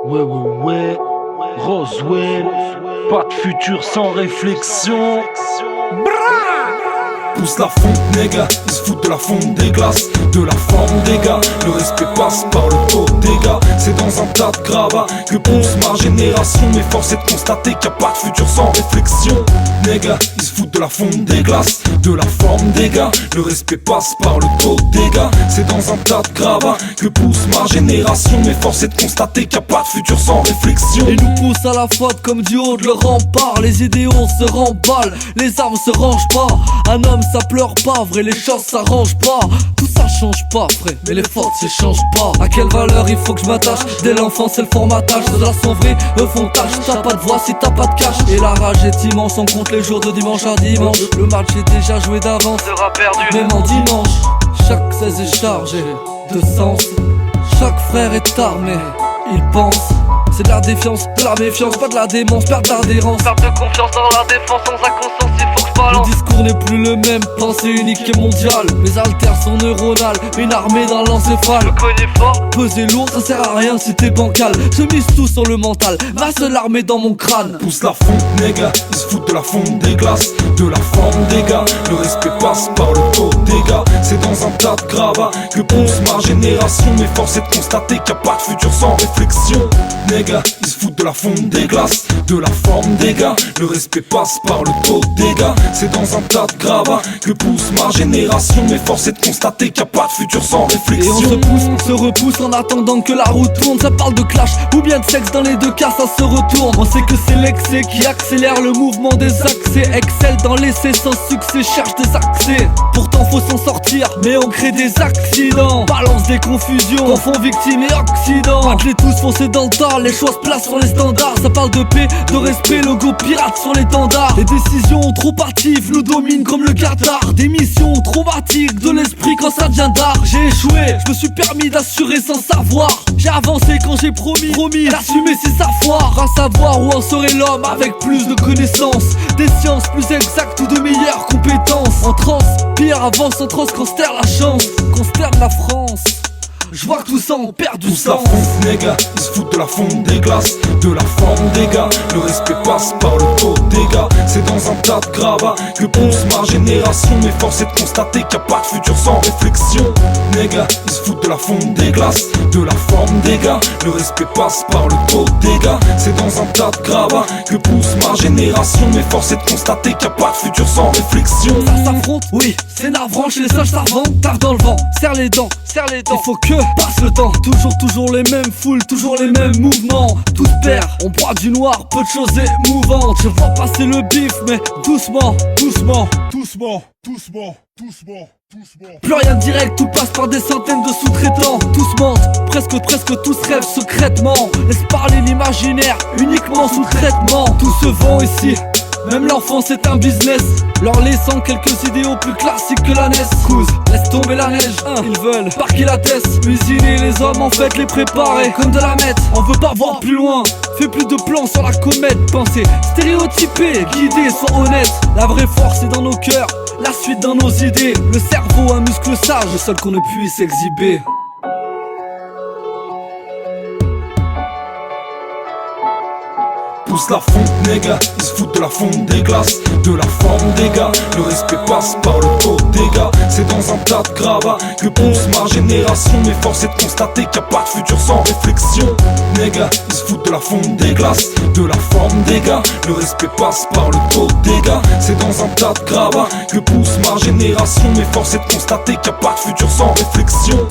Ouais, Roswell, pas de futur sans réflexion. Pousse la fonte, nègre, ils se foutent de la fonte des glaces, de la forme des gars. Le respect passe par le taux des gars. C'est dans un tas de gravats que pousse ma génération. Mais force est de constater qu'il n'y a pas de futur sans réflexion. Nègre, ils se foutent de la fonte des glaces, de la forme des gars. Le respect passe par le taux des gars. C'est dans un tas de gravats que pousse ma génération. Mais force est de constater qu'il n'y a pas de futur sans réflexion. Et nous pousse à la faute comme du haut de le rempart. Les idéaux se remballent, les armes se rangent pas. Un homme ça pleure pas, vrai les choses s'arrangent pas. Tout ça change pas frère, mais les fautes s'échangent pas. À quelle valeur il faut que je m'attache? Dès l'enfance c'est le formatage. De la sont vrais, eux font tâche. T'as pas de voix si t'as pas de cash. Et la rage est immense, on compte les jours de dimanche à dimanche. Le match est déjà joué d'avance, sera perdu même en dimanche. Chaque 16 est chargé de sens. Chaque frère est armé, il pense. C'est de la défiance, de la méfiance, pas de la démence, perte d'adhérence. Perte de confiance dans la défense, sans la conscience, il faut que je balance. Le discours n'est plus le même, pensée unique et mondiale. Mes haltères sont neuronales, une armée dans l'encéphale. Je connais fort, peser lourd, ça sert à rien si t'es bancal. Je mise tout sur le mental, ma seule armée dans mon crâne. Pousse la fonte, nègre, ils se foutent de la fonte des glaces, de la forme des gars. Le respect passe par le taux des gars. C'est dans un tas de gravats que pousse ma génération. Mais force est de constater qu'il n'y a pas de futur sans réflexion. Nègre, ils se foutent de la fonte des glaces, de la forme des gars. Le respect passe par le taux des gars. C'est dans un tas de gravats que pousse ma génération. Mais force est de constater qu'il n'y a pas de futur sans réflexion. Et on se pousse, on se repousse en attendant que la route tourne. Ça parle de clash ou bien de sexe, dans les deux cas ça se retourne. On sait que c'est l'excès qui accélère le mouvement des accès. Excelle dans l'essai sans succès, cherche des accès. Pourtant faut s'en sortir, mais on crée des accidents. Balance des confusions, confond victime et occident. Attelez tous foncés dans le tas, les choix se placent sur les standards. Ça parle de paix, de respect, logo pirate sur l'étendard. Les décisions trop hâtives nous dominent comme le Qatar. Des missions traumatiques de l'esprit quand ça devient d'art. J'ai échoué, je me suis permis d'assurer sans savoir. J'ai avancé quand j'ai promis d'assumer ses savoirs. À savoir où en serait l'homme avec plus de connaissances, des sciences plus exactes ou de meilleures compétences. On transpire, avance, on consterne la chance, consterne la France. Je vois que tout ça on perd du Pousse la sens. fonte, nègre, ils se foutent de la fonte des glaces, de la forme des gars. Le respect passe par le taux des gars. C'est dans un tas de gravats que pousse ma génération. Mais force est de constater qu'il n'y a pas de futur sans réflexion. Nègre, ils se foutent de la fonte des glaces, de la forme des gars. Le respect passe par le taux des gars. C'est dans un tas de gravats que pousse ma génération. Mais force est de constater qu'il n'y a pas de futur sans réflexion. Ça s'affronte, oui, c'est navrant chez les sages savants. Taf dans le vent, serre les dents, il faut que passe le temps. Toujours les mêmes foules, toujours les mêmes mouvements. Tout se perd, on broie du noir, peu de choses émouvantes. Je vois passer le bif, mais doucement. Plus rien de direct, tout passe par des centaines de sous-traitants. Tous mentent, presque tous rêvent secrètement. Laisse parler l'imaginaire, uniquement sous traitement. Tout se vend ici, même l'enfance est un business, leur laissant quelques idéaux plus classiques que la NES. Couze, laisse tomber la neige, ils veulent parquer la tête. Usiner les hommes, en fait les préparer comme de la meth. On veut pas voir plus loin, fais plus de plans sur la comète. Pensez stéréotypé, guidé, sois honnête. La vraie force est dans nos cœurs, la suite dans nos idées. Le cerveau, un muscle sage, le seul qu'on ne puisse exhiber. Pousse la fonte, nègre, ils se foutent de la fonte des glaces, de la forme des gars. Le respect passe par le taux des gars. C'est dans un tas de gravats que pousse ma génération. Mais force est de constater qu'il n'y a pas de futur sans réflexion. Nègre, ils se foutent de la fonte des glaces, de la forme des gars. Le respect passe par le taux des gars. C'est dans un tas de gravats que pousse ma génération. Mais force est de constater qu'il n'y a pas de futur sans réflexion.